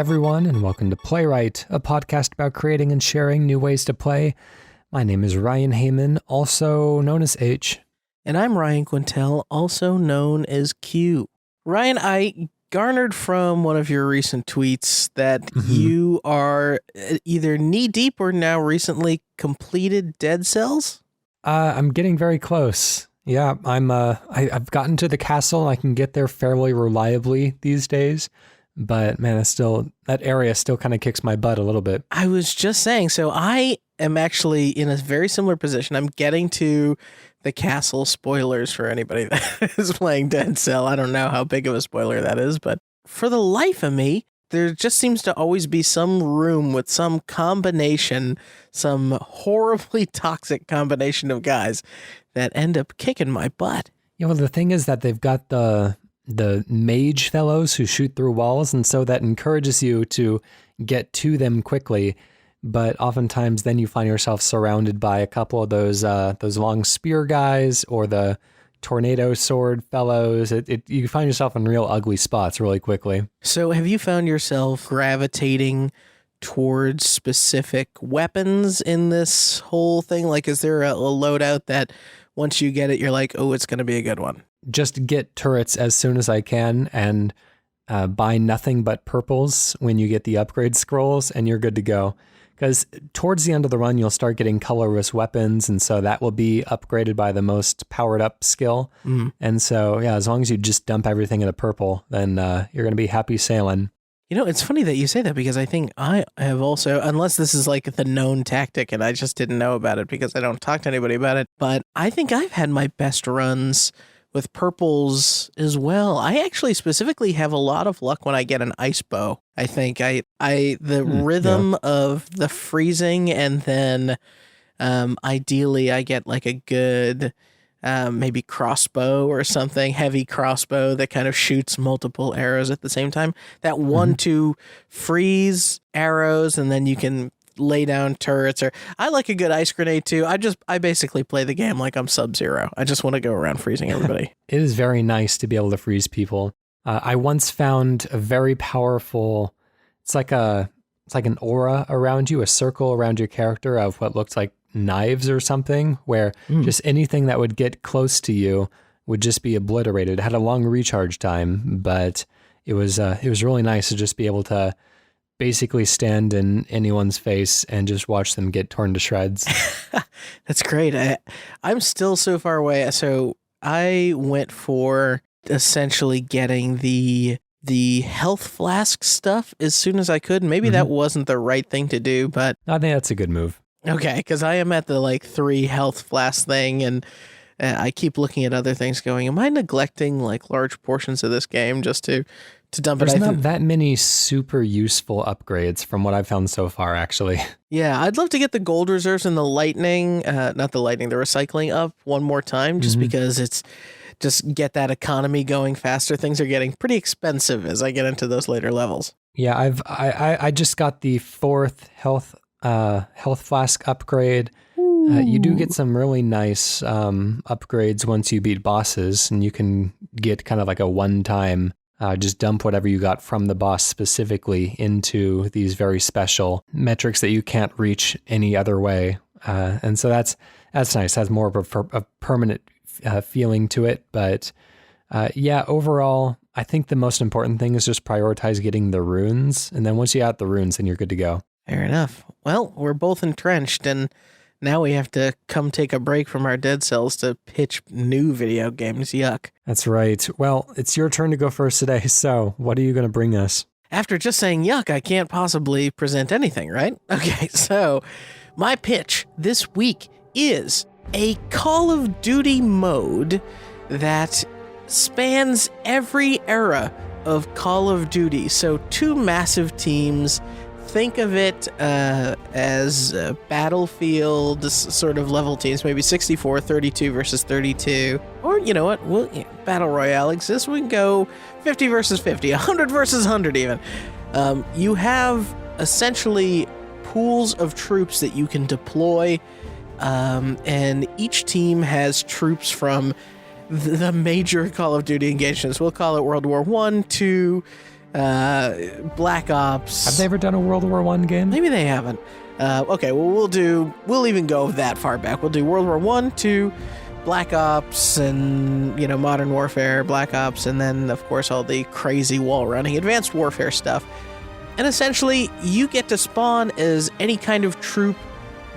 everyone, and welcome to Playwright, a podcast about creating and sharing new ways to play. My name is Ryan Hamann, also known as H. And I'm Ryan Quintal, also known as Q. Ryan, I garnered from one of your recent tweets that you are either knee-deep or now recently completed Dead Cells? I'm getting very close. Yeah, I've gotten to the castle. I can get there fairly reliably these days. But man, that area still kind of kicks my butt a little bit. I was just saying, so I am actually in a very similar position. I'm getting to the castle. Spoilers for anybody that is playing Dead Cell. I don't know how big of a spoiler that is, but for the life of me, there just seems to always be some room with some combination, some horribly toxic combination of guys that end up kicking my butt. Yeah, well, the thing is that they've got the mage fellows who shoot through walls, and so that encourages you to get to them quickly. But oftentimes then you find yourself surrounded by a couple of those long spear guys or the tornado sword fellows. You find yourself in real ugly spots really quickly. So have you found yourself gravitating towards specific weapons in this whole thing? Like, is there a loadout that once you get it, you're like, oh, it's going to be a good one? Just get turrets as soon as I can and buy nothing but purples when you get the upgrade scrolls, and you're good to go. Because towards the end of the run, you'll start getting colorless weapons, and so that will be upgraded by the most powered up skill. And so, yeah, as long as you just dump everything in a purple, then you're going to be happy sailing. You know, it's funny that you say that because I think I have also, unless this is like the known tactic and I just didn't know about it because I don't talk to anybody about it, but I think I've had my best runs with purples as well. I actually specifically have a lot of luck when I get an ice bow. I think the rhythm of the freezing, and then ideally I get like a good maybe crossbow or something, heavy crossbow that kind of shoots multiple arrows at the same time. That 1-2 freeze arrows, and then you can lay down turrets. Or I like a good ice grenade too. I basically play the game like I'm Sub-Zero. I just want to go around freezing everybody. It is very nice to be able to freeze people. I once found a very powerful, it's like an aura around you, a circle around your character of what looked like knives or something, where just anything that would get close to you would just be obliterated. It had a long recharge time, but it was really nice to just be able to basically stand in anyone's face and just watch them get torn to shreds. That's great. I'm still so far away. So I went for essentially getting the health flask stuff as soon as I could. Maybe that wasn't the right thing to do, but I think that's a good move. Okay, because I am at the 3 health flask thing, and I keep looking at other things going, am I neglecting large portions of this game just to dump it? There's not that many super useful upgrades from what I've found so far, actually. Yeah, I'd love to get the gold reserves and the recycling up one more time, just because it's just get that economy going faster. Things are getting pretty expensive as I get into those later levels. Yeah, I just got the 4th health flask upgrade. You do get some really nice upgrades once you beat bosses, and you can get kind of like a one-time just dump whatever you got from the boss specifically into these very special metrics that you can't reach any other way. And so that's nice. It has more of a permanent feeling to it. But yeah, overall, I think the most important thing is just prioritize getting the runes. And then once you got the runes, then you're good to go. Fair enough. Well, we're both entrenched, and now we have to come take a break from our Dead Cells to pitch new video games. Yuck. That's right. Well, it's your turn to go first today. So what are you going to bring us? After just saying yuck, I can't possibly present anything, right? Okay, so my pitch this week is a Call of Duty mode that spans every era of Call of Duty. So 2 massive teams. Think of it as Battlefield sort of level teams, maybe 64, 32 versus 32. Or, you know what, Battle Royale exists. We can go 50 versus 50, 100 versus 100 even. You have essentially pools of troops that you can deploy, and each team has troops from the major Call of Duty engagements. We'll call it World War I, II, Black Ops. Have they ever done a World War I game? Maybe they haven't. Okay, well, we'll even go that far back. We'll do World War I, II, Black Ops, and, Modern Warfare, Black Ops, and then, of course, all the crazy wall running, Advanced Warfare stuff. And essentially, you get to spawn as any kind of troop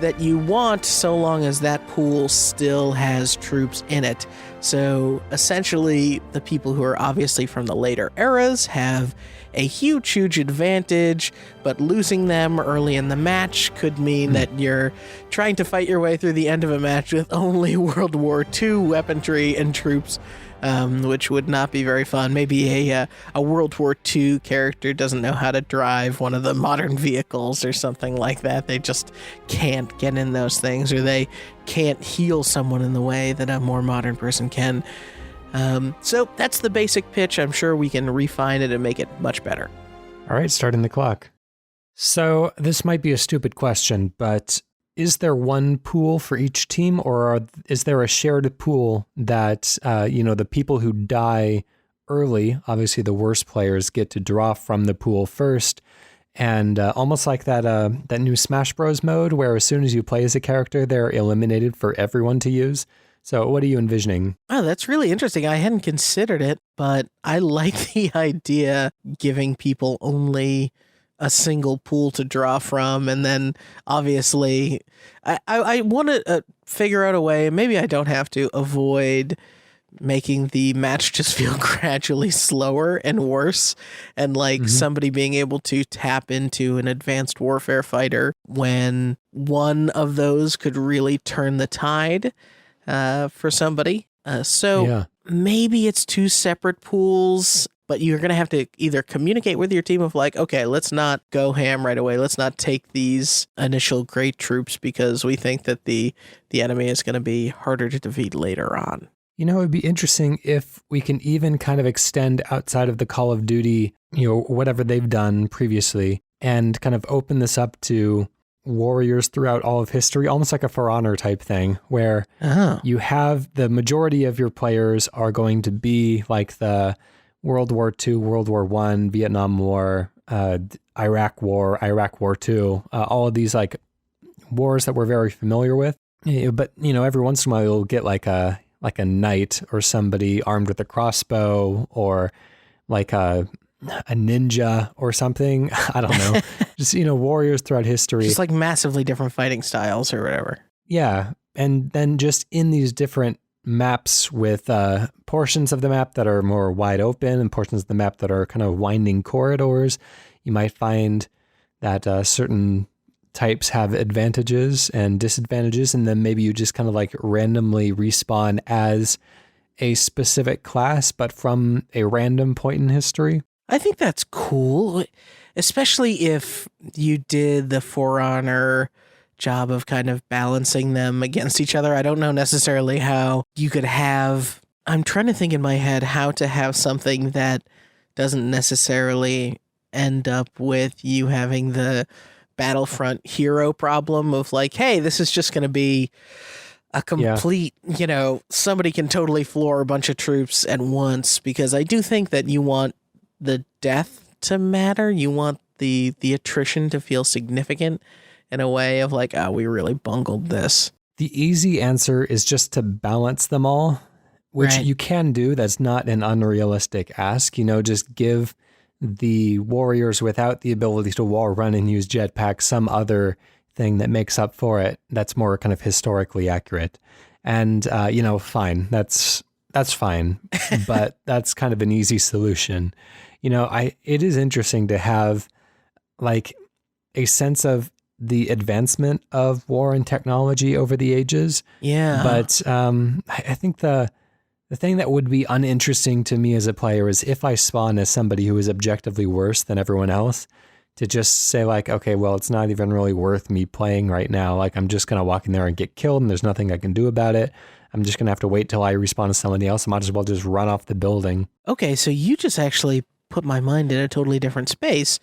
that you want, so long as that pool still has troops in it. So essentially, the people who are obviously from the later eras have a huge advantage, but losing them early in the match could mean that you're trying to fight your way through the end of a match with only World War II weaponry and troops, which would not be very fun. Maybe a World War II character doesn't know how to drive one of the modern vehicles or something like that. They just can't get in those things, or they can't heal someone in the way that a more modern person can. So that's the basic pitch. I'm sure we can refine it and make it much better. All right, starting the clock. So this might be a stupid question, but is there one pool for each team, or is there a shared pool that, the people who die early, obviously the worst players, get to draw from the pool first, and almost like that new Smash Bros mode where as soon as you play as a character, they're eliminated for everyone to use? So what are you envisioning? Oh, that's really interesting. I hadn't considered it, but I like the idea giving people only a single pool to draw from. And then obviously I want to figure out a way, maybe I don't have to, avoid making the match just feel gradually slower and worse, and somebody being able to tap into an advanced warfare fighter when one of those could really turn the tide for somebody. Maybe it's two separate pools, but you're going to have to either communicate with your team of okay, let's not go ham right away. Let's not take these initial great troops because we think that the enemy is going to be harder to defeat later on. It would be interesting if we can even kind of extend outside of the Call of Duty, whatever they've done previously, and kind of open this up to warriors throughout all of history, almost like a For Honor type thing, where you have the majority of your players are going to be like the World War II, World War I, Vietnam War, Iraq War, Iraq War II, all of these wars that we're very familiar with. But, every once in a while you'll get like a knight or somebody armed with a crossbow, or like a ninja or something. I don't know. Just, warriors throughout history. Just massively different fighting styles or whatever. Yeah. And then just in these different maps with portions of the map that are more wide open and portions of the map that are kind of winding corridors, you might find that certain types have advantages and disadvantages, and then maybe you just kind of randomly respawn as a specific class, but from a random point in history. I think that's cool, especially if you did the For Honor job of kind of balancing them against each other. I don't know necessarily how you could have, I'm trying to think in my head how to have something that doesn't necessarily end up with you having the Battlefront hero problem of hey, this is just going to be a complete, somebody can totally floor a bunch of troops at once, because I do think that you want the death to matter. You want the attrition to feel significant in a way of we really bungled this. The easy answer is just to balance them all, which you can do. That's not an unrealistic ask. Just give the warriors without the ability to wall run and use jetpacks some other thing that makes up for it. That's more kind of historically accurate. And, fine. That's fine. But that's kind of an easy solution. It is interesting to have a sense of the advancement of war and technology over the ages. Yeah. But I think the thing that would be uninteresting to me as a player is if I spawn as somebody who is objectively worse than everyone else, to just say okay, well, it's not even really worth me playing right now. I'm just going to walk in there and get killed and there's nothing I can do about it. I'm just going to have to wait till I respawn as somebody else. I might as well just run off the building. Okay, so you just actually put my mind in a totally different space,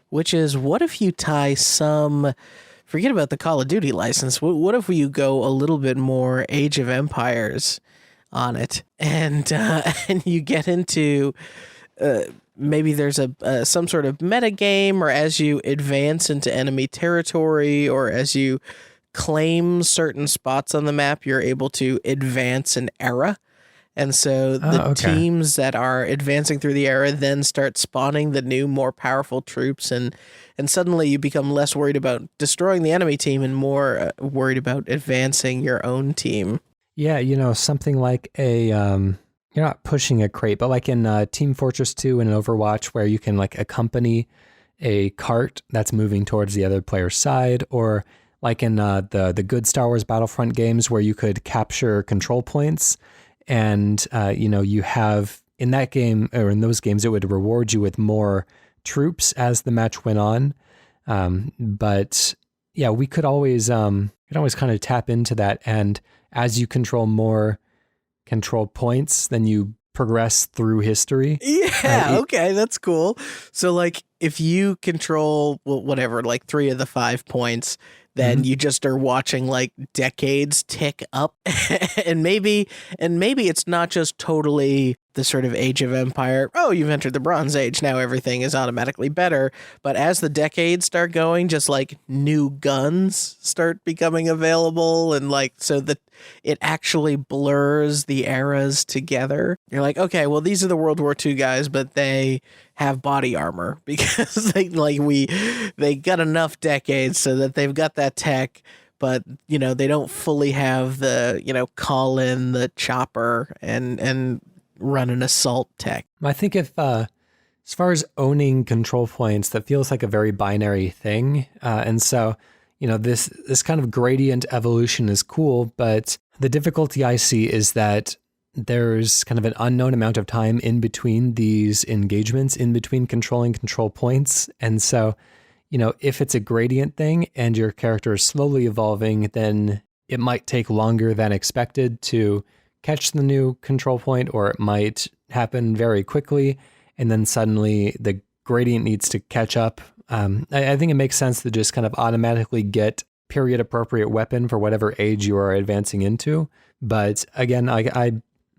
which is, what if you tie forget about the Call of Duty license, what if you go a little bit more Age of Empires on it, and you get into maybe there's a some sort of meta game, or as you advance into enemy territory, or as you claim certain spots on the map, you're able to advance an era. And so the Okay. teams that are advancing through the era then start spawning the new, more powerful troops, and suddenly you become less worried about destroying the enemy team and more worried about advancing your own team. Yeah, something like you're not pushing a crate, but like in Team Fortress 2 and Overwatch, where you can like accompany a cart that's moving towards the other player's side, or like in the good Star Wars Battlefront games where you could capture control points. And, you have in that game, or in those games, it would reward you with more troops as the match went on. But yeah, we could always kind of tap into that. And as you control more control points, then you progress through history. Yeah, okay, that's cool. So like if you control whatever, like 3 of the 5 points, then you just are watching like decades tick up. and maybe it's not just totally the sort of Age of Empire, oh, you've entered the Bronze Age, now everything is automatically better. But as the decades start going, just like new guns start becoming available, and like so that it actually blurs the eras together. You're like, okay, well, these are the World War II guys, but they have body armor because they got enough decades so that they've got that tech, but they don't fully have the call in the chopper and run an assault tech. I think if as far as owning control points, that feels like a very binary thing, and so this kind of gradient evolution is cool, but the difficulty I see is that there's kind of an unknown amount of time in between these engagements, in between controlling control points. And so, if it's a gradient thing and your character is slowly evolving, then it might take longer than expected to catch the new control point, or it might happen very quickly. And then suddenly the gradient needs to catch up. I think it makes sense to just kind of automatically get period appropriate weapon for whatever age you are advancing into. But again,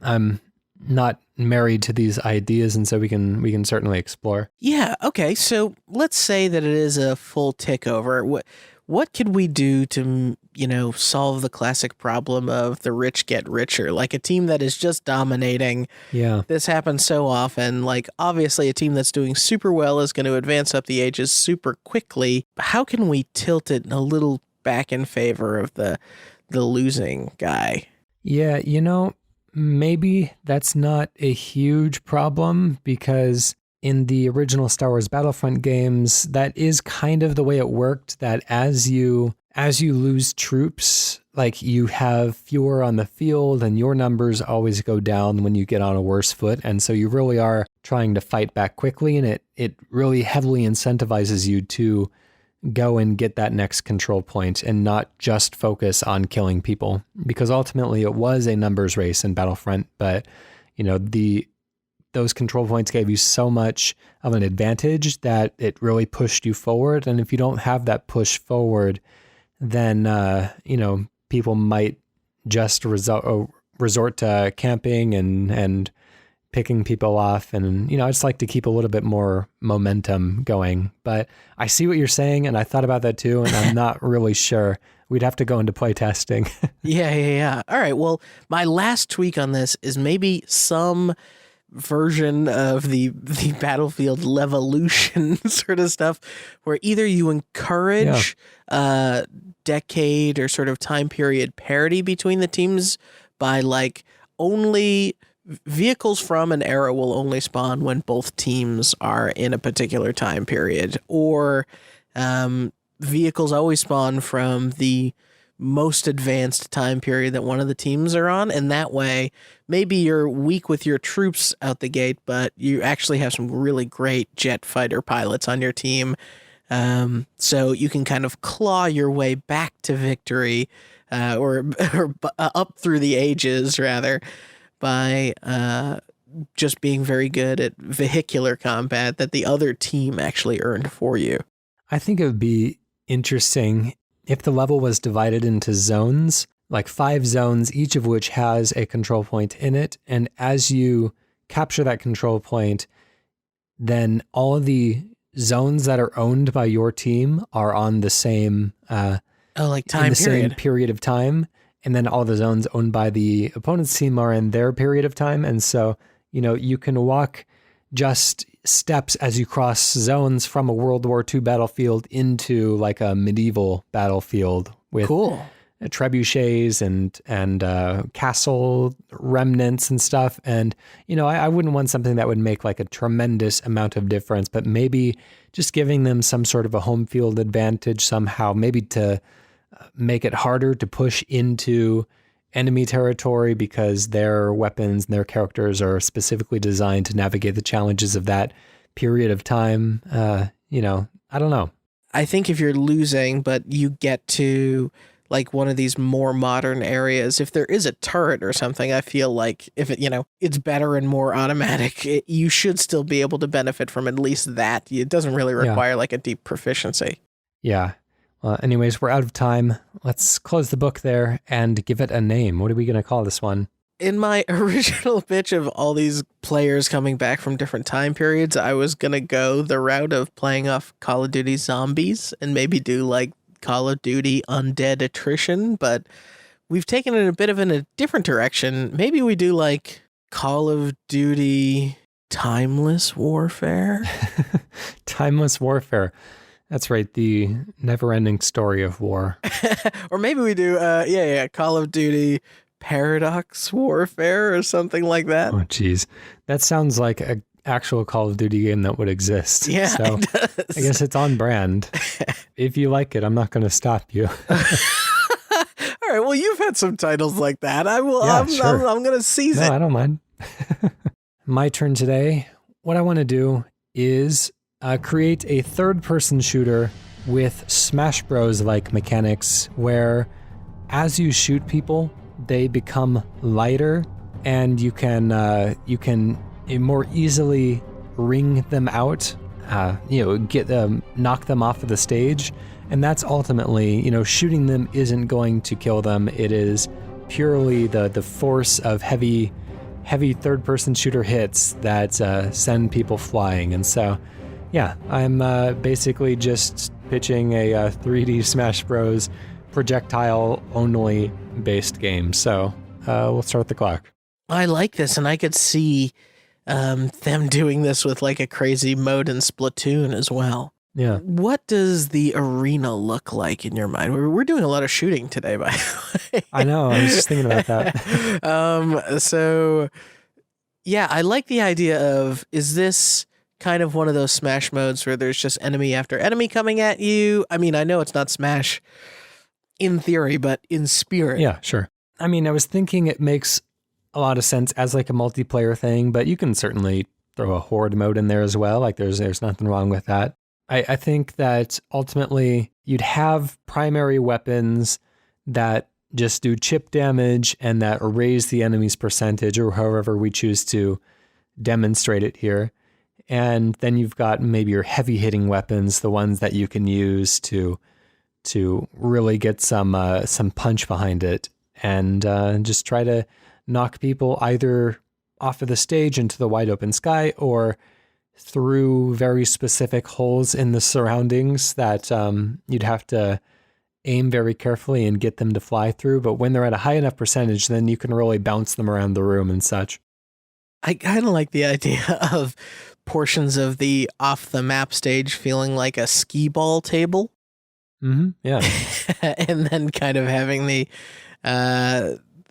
I'm not married to these ideas, and so we can certainly explore. Yeah, okay. So let's say that it is a full tick over. What could we do to, solve the classic problem of the rich get richer? Like a team that is just dominating. Yeah. This happens so often. Like obviously a team that's doing super well is going to advance up the ages super quickly. How can we tilt it a little back in favor of the losing guy? Yeah, maybe that's not a huge problem, because in the original Star Wars Battlefront games, that is kind of the way it worked, that as you lose troops, like you have fewer on the field and your numbers always go down when you get on a worse foot. And so you really are trying to fight back quickly, and it really heavily incentivizes you to go and get that next control point and not just focus on killing people, because ultimately it was a numbers race in Battlefront, but those control points gave you so much of an advantage that it really pushed you forward. And if you don't have that push forward, then people might just resort to camping and picking people off. And, I just like to keep a little bit more momentum going. But I see what you're saying, and I thought about that too, and I'm not really sure. We'd have to go into play testing. Yeah. All right. Well, my last tweak on this is maybe some version of the Battlefield Levolution sort of stuff, where either you encourage decade or sort of time period parity between the teams by like only vehicles from an era will only spawn when both teams are in a particular time period, or vehicles always spawn from the most advanced time period that one of the teams are on. And that way, maybe you're weak with your troops out the gate, but you actually have some really great jet fighter pilots on your team. So you can kind of claw your way back to victory, or up through the ages rather, by just being very good at vehicular combat that the other team actually earned for you. I think it would be interesting if the level was divided into zones, like 5 zones, each of which has a control point in it. And as you capture that control point, then all of the zones that are owned by your team are on the same like time in the period. same period of time, and then all the zones owned by the opponent's team are in their period of time. And so, you can walk just steps as you cross zones from a World War II battlefield into like a medieval battlefield with Cool. trebuchets and castle remnants and stuff. And, I wouldn't want something that would make like a tremendous amount of difference, but maybe just giving them some sort of a home field advantage somehow, maybe to make it harder to push into enemy territory because their weapons and their characters are specifically designed to navigate the challenges of that period of time. I don't know. I think if you're losing, but you get to like one of these more modern areas, if there is a turret or something, I feel like if it, it's better and more automatic, you should still be able to benefit from at least that. It doesn't really require like a deep proficiency. Yeah. Well, anyways, we're out of time. Let's close the book there and give it a name. What are we going to call this one? In my original pitch of all these players coming back from different time periods, I was going to go the route of playing off Call of Duty Zombies and maybe do like Call of Duty Undead Attrition, but we've taken it a bit of in a different direction. Maybe we do like Call of Duty Timeless Warfare. Timeless Warfare. That's right. The never-ending story of war. Or maybe we do, Call of Duty Paradox Warfare or something like that. Oh, geez. That sounds like an actual Call of Duty game that would exist. Yeah, so it does. I guess it's on brand. If you like it, I'm not going to stop you. All right. Well, you've had some titles like that. I will. Yeah, I'm going to seize it. I don't mind. My turn today. What I want to do is create a third-person shooter with Smash Bros-like mechanics where as you shoot people, they become lighter and you can more easily ring them out, get them, knock them off of the stage. And that's ultimately, shooting them isn't going to kill them. It is purely the force of heavy third-person shooter hits that send people flying. And so, yeah, I'm basically just pitching a 3D Smash Bros. Projectile-only based game. So we'll start the clock. I like this, and I could see them doing this with like a crazy mode in Splatoon as well. Yeah. What does the arena look like in your mind? We're doing a lot of shooting today, by the way. I know. I was just thinking about that. So, yeah, I like the idea of, is this kind of one of those Smash modes where there's just enemy after enemy coming at you? I mean, I know it's not Smash in theory, but in spirit. Yeah, sure. I mean, I was thinking it makes a lot of sense as like a multiplayer thing, but you can certainly throw a horde mode in there as well. Like there's nothing wrong with that. I think that ultimately you'd have primary weapons that just do chip damage and that raise the enemy's percentage, or however we choose to demonstrate it here. And then you've got maybe your heavy hitting weapons, the ones that you can use to really get some punch behind it, and just try to knock people either off of the stage into the wide open sky or through very specific holes in the surroundings that you'd have to aim very carefully and get them to fly through. But when they're at a high enough percentage, then you can really bounce them around the room and such. I kind of like the idea of portions of the off the map stage feeling like a skee ball table. Mm-hmm. Yeah. And then kind of having the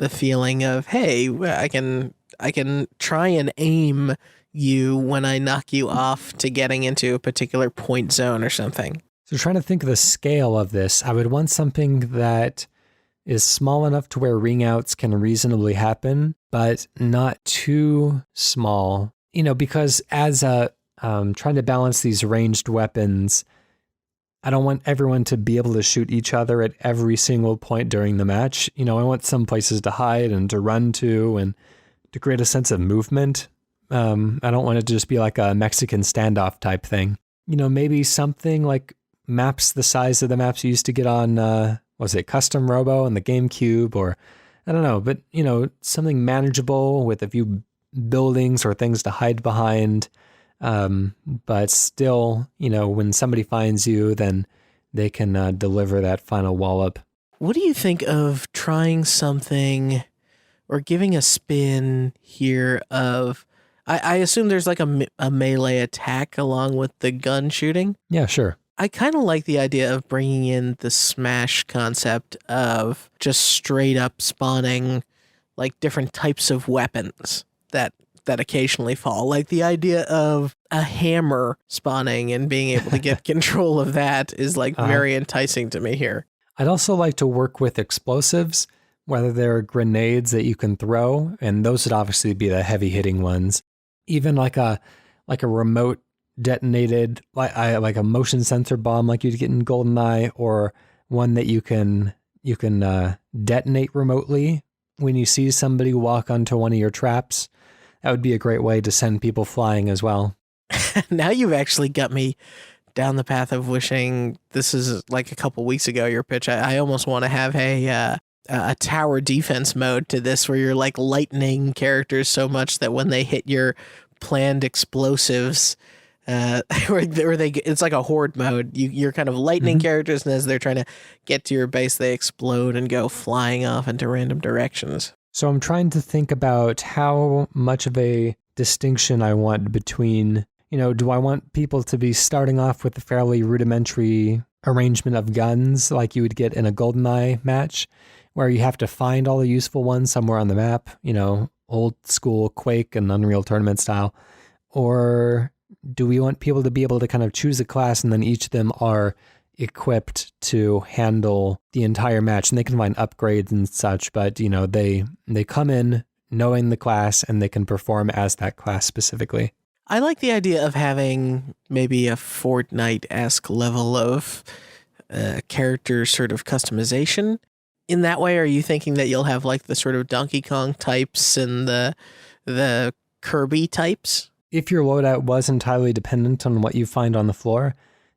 feeling of, hey, I can try and aim you when I knock you off to getting into a particular point zone or something. So trying to think of the scale of this, I would want something that is small enough to where ring outs can reasonably happen, but not too small, because as trying to balance these ranged weapons, I don't want everyone to be able to shoot each other at every single point during the match. I want some places to hide and to run to and to create a sense of movement. I don't want it to just be like a Mexican standoff type thing. Maybe something like maps the size of the maps you used to get on, Custom Robo and the GameCube, or I don't know, but, something manageable with a few buildings or things to hide behind. But still, when somebody finds you, then they can deliver that final wallop. What do you think of trying something or giving a spin here of, I assume there's like a melee attack along with the gun shooting? Yeah, sure. I kind of like the idea of bringing in the Smash concept of just straight up spawning like different types of weapons that occasionally fall. Like the idea of a hammer spawning and being able to get control of that is like very enticing to me here. I'd also like to work with explosives, whether they're grenades that you can throw, and those would obviously be the heavy hitting ones. Even like a remote detonated, like a motion sensor bomb like you'd get in GoldenEye, or one that you can detonate remotely when you see somebody walk onto one of your traps. That would be a great way to send people flying as well. Now you've actually got me down the path of wishing this is like a couple weeks ago, your pitch. I almost want to have a tower defense mode to this where you're like lightning characters so much that when they hit your planned explosives, it's like a horde mode. You're kind of lightning characters, and as they're trying to get to your base, they explode and go flying off into random directions. So I'm trying to think about how much of a distinction I want between, do I want people to be starting off with a fairly rudimentary arrangement of guns like you would get in a GoldenEye match, where you have to find all the useful ones somewhere on the map, old school Quake and Unreal Tournament style? Or do we want people to be able to kind of choose a class and then each of them are equipped to handle the entire match, and they can find upgrades and such, but they come in knowing the class and they can perform as that class specifically? I like the idea of having maybe a Fortnite-esque level of character sort of customization. In that way, are you thinking that you'll have like the sort of Donkey Kong types and the Kirby types? If your loadout was entirely dependent on what you find on the floor,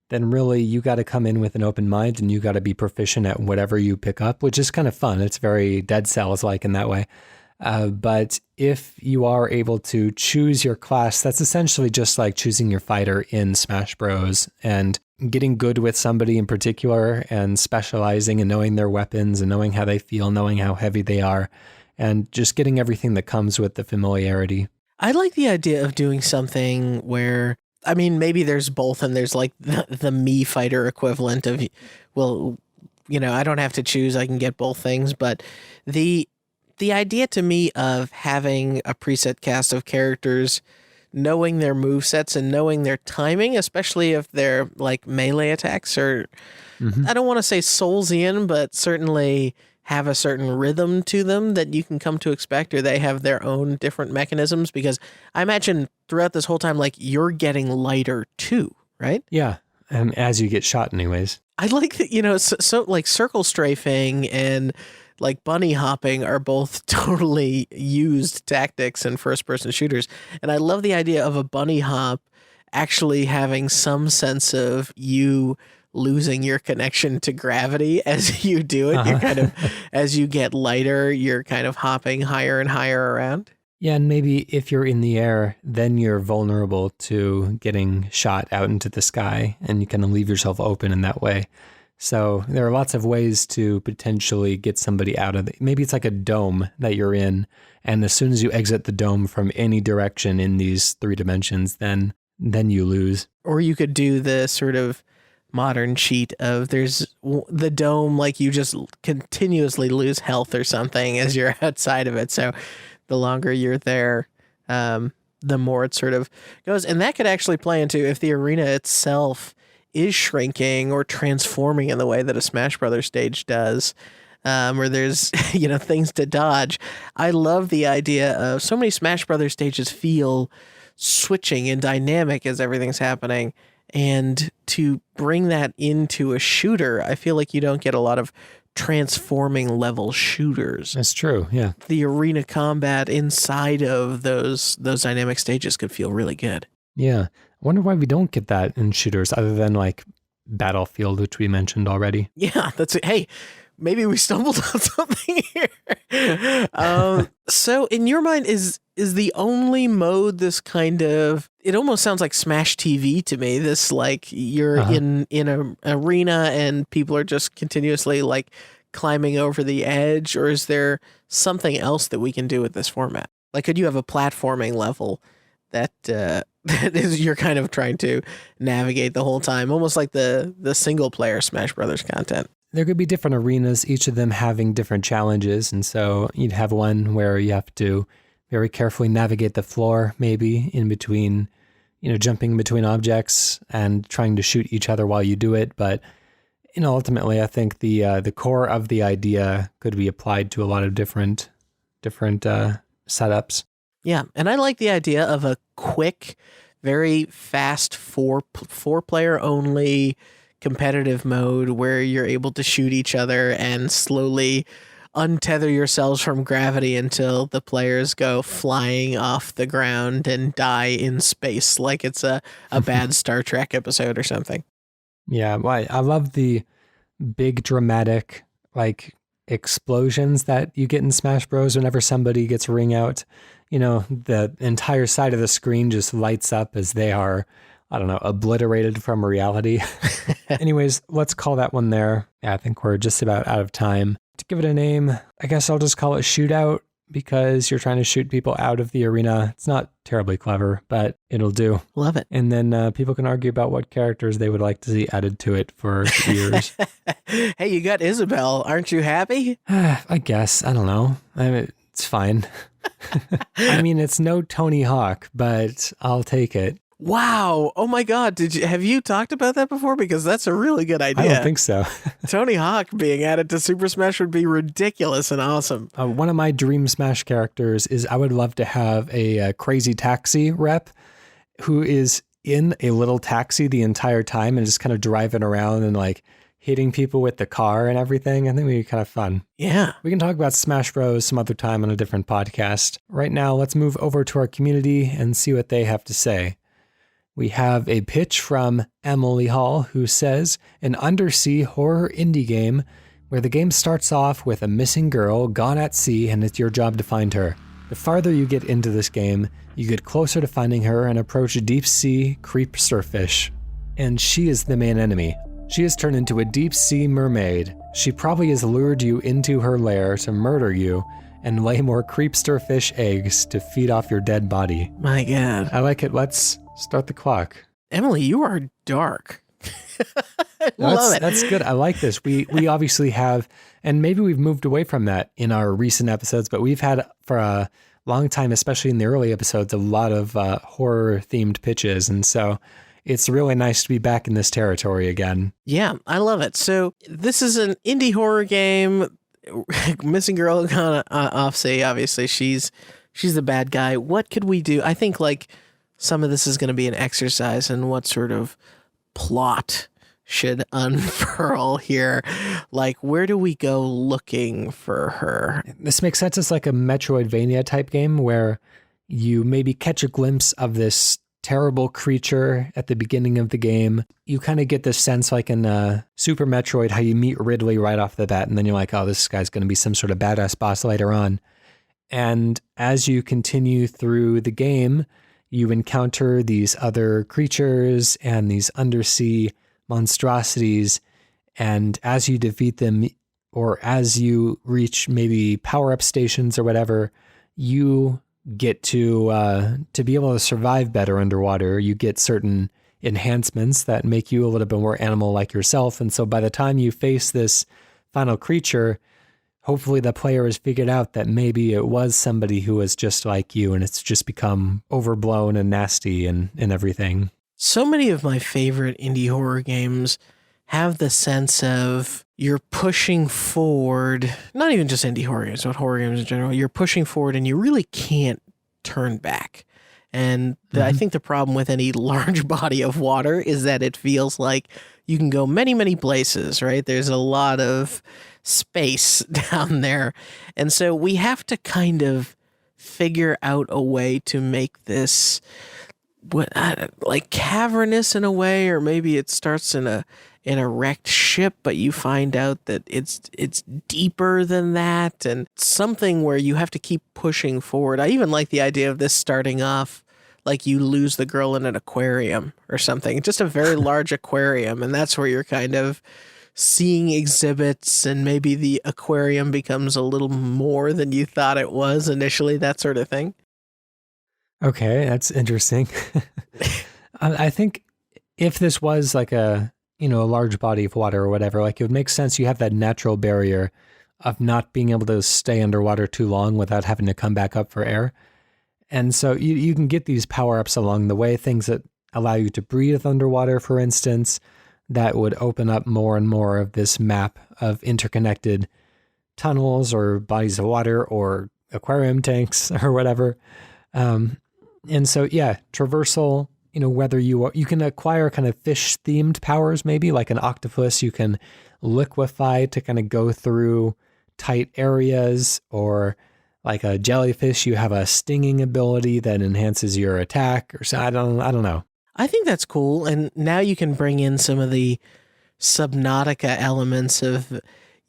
then really you got to come in with an open mind and you got to be proficient at whatever you pick up, which is kind of fun. It's very Dead Cells-like in that way. But if you are able to choose your class, that's essentially just like choosing your fighter in Smash Bros. And getting good with somebody in particular and specializing and knowing their weapons and knowing how they feel, knowing how heavy they are, and just getting everything that comes with the familiarity. I like the idea of doing something where, I mean, maybe there's both and there's like the Mii fighter equivalent of, well, I don't have to choose, I can get both things, but the idea to me of having a preset cast of characters, knowing their movesets and knowing their timing, especially if they're like melee attacks or I don't want to say Soulsian, but certainly have a certain rhythm to them that you can come to expect, or they have their own different mechanisms, because I imagine throughout this whole time, like you're getting lighter too, right? Yeah. And as you get shot anyways. I like that, so like circle strafing and like bunny hopping are both totally used tactics in first-person shooters. And I love the idea of a bunny hop actually having some sense of you losing your connection to gravity as you do it. You're kind of, as you get lighter, you're kind of hopping higher and higher around. Yeah, and maybe if you're in the air, then you're vulnerable to getting shot out into the sky, and you kind of leave yourself open in that way. So there are lots of ways to potentially get somebody out of it. Maybe it's like a dome that you're in, and as soon as you exit the dome from any direction in these 3 dimensions, then you lose. Or you could do the sort of modern cheat of there's the dome, like you just continuously lose health or something as you're outside of it. So the longer you're there, the more it sort of goes. And that could actually play into if the arena itself is shrinking or transforming in the way that a Smash Brothers stage does, where there's, things to dodge. I love the idea of so many Smash Brothers stages feel switching and dynamic as everything's happening. And to bring that into a shooter, I feel like you don't get a lot of transforming level shooters. That's true, yeah. The arena combat inside of those dynamic stages could feel really good. Yeah. I wonder why we don't get that in shooters other than like Battlefield, which we mentioned already. Yeah, that's it. Hey, maybe we stumbled on something here. So in your mind, is the only mode this kind of, it almost sounds like Smash TV to me, this like you're in an arena and people are just continuously like climbing over the edge, or is there something else that we can do with this format? Like, could you have a platforming level that that is you're kind of trying to navigate the whole time, almost like the single player Smash Brothers content? There could be different arenas, each of them having different challenges. And so you'd have one where you have to very carefully navigate the floor, maybe in between, jumping between objects and trying to shoot each other while you do it. But, ultimately, I think the core of the idea could be applied to a lot of different setups. Yeah. And I like the idea of a quick, very fast four player only competitive mode where you're able to shoot each other and slowly untether yourselves from gravity until the players go flying off the ground and die in space like it's a bad Star Trek episode or something. Yeah, well, I love the big dramatic like explosions that you get in Smash Bros. Whenever somebody gets a ring out. The entire side of the screen just lights up as they are, I don't know, obliterated from reality. Anyways, let's call that one there. Yeah, I think we're just about out of time. To give it a name, I guess I'll just call it ShootOut because you're trying to shoot people out of the arena. It's not terribly clever, but it'll do. Love it. And then people can argue about what characters they would like to see added to it for years. Hey, you got Isabelle. Aren't you happy? I guess. I don't know. It's fine. I mean, it's no Tony Hawk, but I'll take it. Wow. Oh my God. Have you talked about that before? Because that's a really good idea. I don't think so. Tony Hawk being added to Super Smash would be ridiculous and awesome. One of my dream Smash characters is I would love to have a crazy taxi rep who is in a little taxi the entire time and just kind of driving around and like hitting people with the car and everything. I think it would be kind of fun. Yeah. We can talk about Smash Bros. Some other time on a different podcast. Right now, let's move over to our community and see what they have to say. We have a pitch from Emily Hall who says, an undersea horror indie game where the game starts off with a missing girl gone at sea and it's your job to find her. The farther you get into this game, you get closer to finding her and approach deep sea creep surfish. And she is the main enemy. She has turned into a deep sea mermaid. She probably has lured you into her lair to murder you and lay more creepsterfish eggs to feed off your dead body. My God. I like it. Let's start the clock. Emily, you are dark. Love it. That's good. I like this. We obviously have, and maybe we've moved away from that in our recent episodes, but we've had for a long time, especially in the early episodes, a lot of horror-themed pitches. And so it's really nice to be back in this territory again. Yeah, I love it. So this is an indie horror game. Missing girl gone off sea. Obviously, she's the bad guy. What could we do? I think like some of this is going to be an exercise in what sort of plot should unfurl here. Like, where do we go looking for her? This makes sense. It's like a Metroidvania type game where you maybe catch a glimpse of this terrible creature at the beginning of the game. You kind of get this sense like in Super Metroid, how you meet Ridley right off the bat, and then you're like, oh, this guy's going to be some sort of badass boss later on. And as you continue through the game, you encounter these other creatures and these undersea monstrosities. And as you defeat them, or as you reach maybe power-up stations or whatever, you get to be able to survive better underwater. You get certain enhancements that make you a little bit more animal like yourself. And so by the time you face this final creature, hopefully the player has figured out that maybe it was somebody who was just like you and it's just become overblown and nasty and everything. So many of my favorite indie horror games have the sense of you're pushing forward, not even just indie horror games, but horror games in general, you're pushing forward and you really can't turn back. And I think the problem with any large body of water is that it feels like you can go many, many places, right? There's a lot of space down there. And so we have to kind of figure out a way to make this like cavernous in a way, or maybe it starts in a in a wrecked ship, but you find out that it's deeper than that, and something where you have to keep pushing forward. I even like the idea of this starting off like you lose the girl in an aquarium or something, just a very large aquarium, and that's where you're kind of seeing exhibits, and maybe the aquarium becomes a little more than you thought it was initially, that sort of thing. Okay, that's interesting. I think if this was like a large body of water or whatever, like it would make sense. You have that natural barrier of not being able to stay underwater too long without having to come back up for air. And so you can get these power-ups along the way, things that allow you to breathe underwater, for instance, that would open up more and more of this map of interconnected tunnels or bodies of water or aquarium tanks or whatever. And so, yeah, traversal, whether you can acquire kind of fish-themed powers, maybe like an octopus, you can liquefy to kind of go through tight areas, or like a jellyfish, you have a stinging ability that enhances your attack, or so. I don't know. I think that's cool, and now you can bring in some of the Subnautica elements of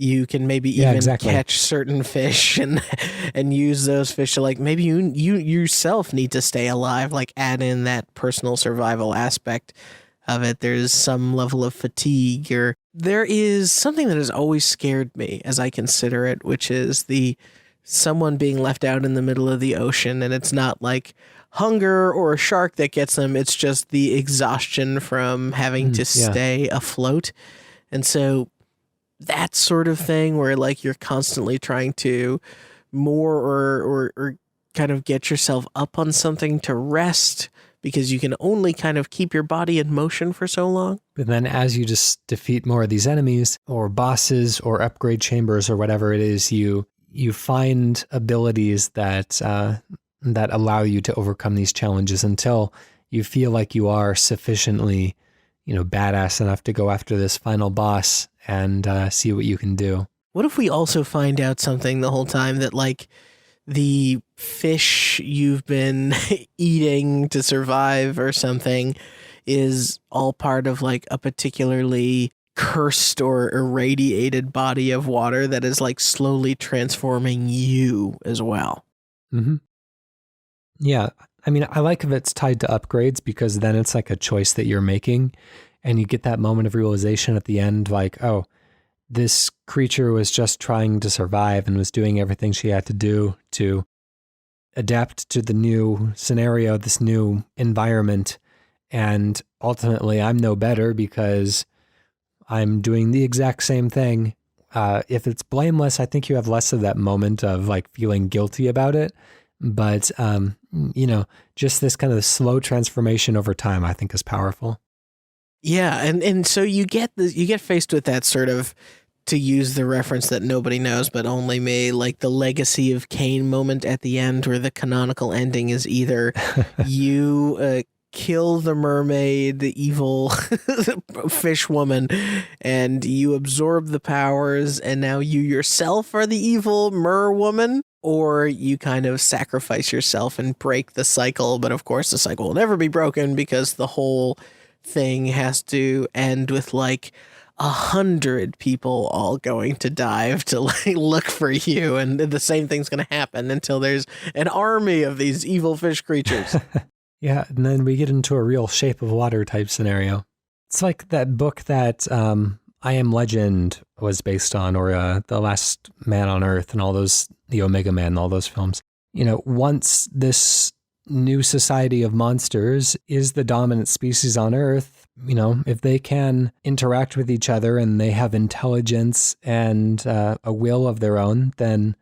you can maybe even catch certain fish and use those fish to, like, maybe you yourself need to stay alive, like add in that personal survival aspect of it. There's some level of fatigue, or there is something that has always scared me as I consider it, which is someone being left out in the middle of the ocean, and it's not like hunger or a shark that gets them, it's just the exhaustion from having to stay afloat. And so that sort of thing where like you're constantly trying to more or kind of get yourself up on something to rest, because you can only kind of keep your body in motion for so long. But then as you just defeat more of these enemies or bosses or upgrade chambers or whatever it is, you find abilities that allow you to overcome these challenges until you feel like you are sufficiently, badass enough to go after this final boss and see what you can do. What if we also find out something the whole time, that like the fish you've been eating to survive or something is all part of like a particularly cursed or irradiated body of water that is like slowly transforming you as well? Mm-hmm. Yeah. I mean, I like if it's tied to upgrades, because then it's like a choice that you're making, and you get that moment of realization at the end, like, oh, this creature was just trying to survive and was doing everything she had to do to adapt to the new scenario, this new environment. And ultimately, I'm no better because I'm doing the exact same thing. If it's blameless, I think you have less of that moment of like feeling guilty about it. But, just this kind of slow transformation over time, I think is powerful. Yeah. And so you get faced with that sort of, to use the reference that nobody knows, but only me, like the Legacy of Kain moment at the end, where the canonical ending is either you, kill the mermaid, the evil fish woman, and you absorb the powers, and now you yourself are the evil mer woman, or you kind of sacrifice yourself and break the cycle. But of course, the cycle will never be broken, because the whole thing has to end with like 100 people all going to dive to like look for you, and the same thing's going to happen until there's an army of these evil fish creatures. Yeah, and then we get into a real Shape of Water type scenario. It's like that book that I Am Legend was based on, or The Last Man on Earth, and all those, the Omega Man, and all those films. Once this new society of monsters is the dominant species on Earth, if they can interact with each other and they have intelligence and a will of their own, then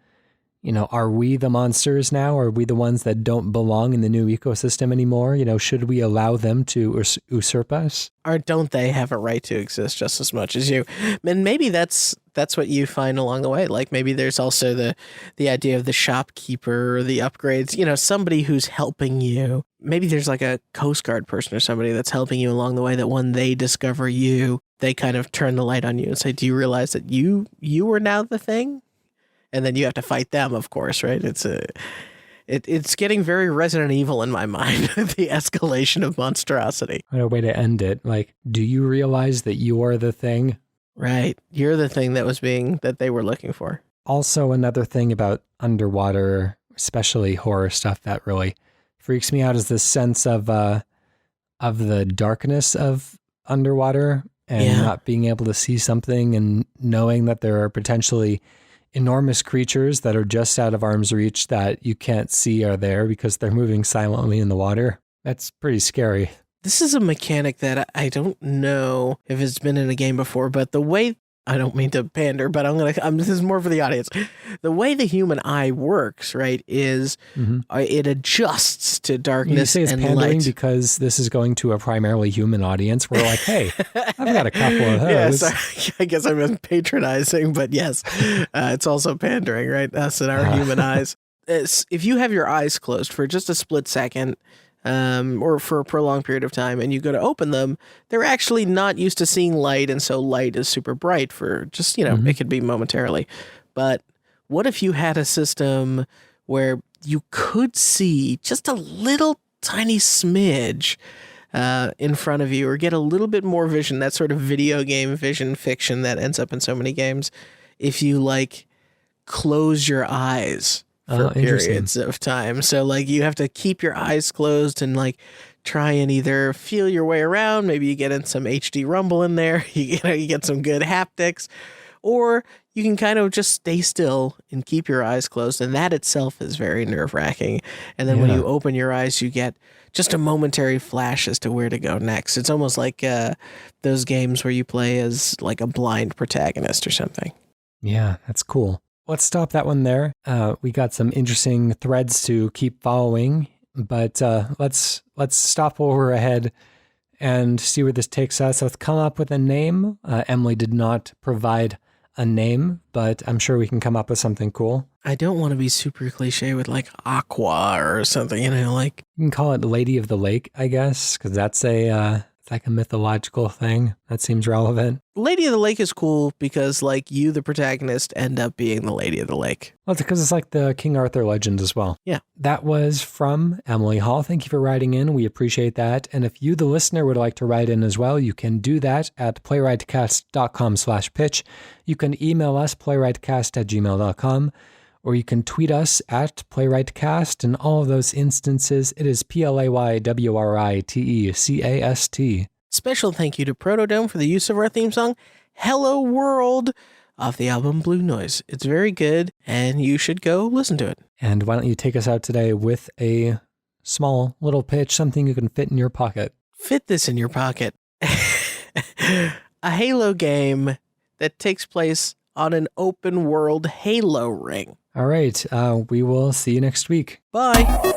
are we the monsters now? Are we the ones that don't belong in the new ecosystem anymore? Should we allow them to usurp us? Or don't they have a right to exist just as much as you? And maybe that's what you find along the way. Like maybe there's also the idea of the shopkeeper or the upgrades, somebody who's helping you. Maybe there's like a Coast Guard person or somebody that's helping you along the way, that when they discover you, they kind of turn the light on you and say, do you realize that you are now the thing? And then you have to fight them, of course, right? It's getting very Resident Evil in my mind, the escalation of monstrosity. What a way to end it. Like, do you realize that you are the thing? Right. You're the thing that they were looking for. Also, another thing about underwater, especially horror stuff that really freaks me out is this sense of the darkness of underwater and not being able to see something and knowing that there are potentially enormous creatures that are just out of arm's reach that you can't see are there because they're moving silently in the water. That's pretty scary. This is a mechanic that I don't know if it's been in a game before, but the way, I don't mean to pander, but this is more for the audience. The way the human eye works, right, is it adjusts to darkness. You say it's and pandering light. Because this is going to a primarily human audience. We're like, hey, I've got a couple of those. Yes, I guess I'm patronizing, but yes, it's also pandering, right? Us and our human eyes. If you have your eyes closed for just a split second, or for a prolonged period of time, and you go to open them, they're actually not used to seeing light, and so light is super bright for just, it could be momentarily. But what if you had a system where you could see just a little tiny smidge in front of you, or get a little bit more vision, that sort of video game vision fiction that ends up in so many games, if you, close your eyes for periods of time. So you have to keep your eyes closed and try and either feel your way around. Maybe you get in some HD rumble in there. You get some good haptics, or you can kind of just stay still and keep your eyes closed. And that itself is very nerve wracking. And then when you open your eyes, you get just a momentary flash as to where to go next. It's almost like those games where you play as a blind protagonist or something. Yeah, that's cool. Let's stop that one there. We got some interesting threads to keep following, but let's stop while we're ahead and see where this takes us. Let's come up with a name. Emily did not provide a name, but I'm sure we can come up with something cool. I don't want to be super cliche with Aqua or something, you can call it Lady of the Lake, I guess, because that's it's a mythological thing. That seems relevant. Lady of the Lake is cool because, you, the protagonist, end up being the Lady of the Lake. Well, it's because it's like the King Arthur legend as well. Yeah. That was from Emily Hall. Thank you for writing in. We appreciate that. And if you, the listener, would like to write in as well, you can do that at playwrightcast.com/pitch. You can email us, playwrightcast@gmail.com. Or you can tweet us at PlaywrightCast. In all of those instances, it is PLAYWRITECAST. Special thank you to PROTODOME for the use of our theme song, Hello World, off the album Blue Noise. It's very good, and you should go listen to it. And why don't you take us out today with a small little pitch, something you can fit in your pocket. Fit this in your pocket. A Halo game that takes place on an open world Halo ring. All right. We will see you next week. Bye.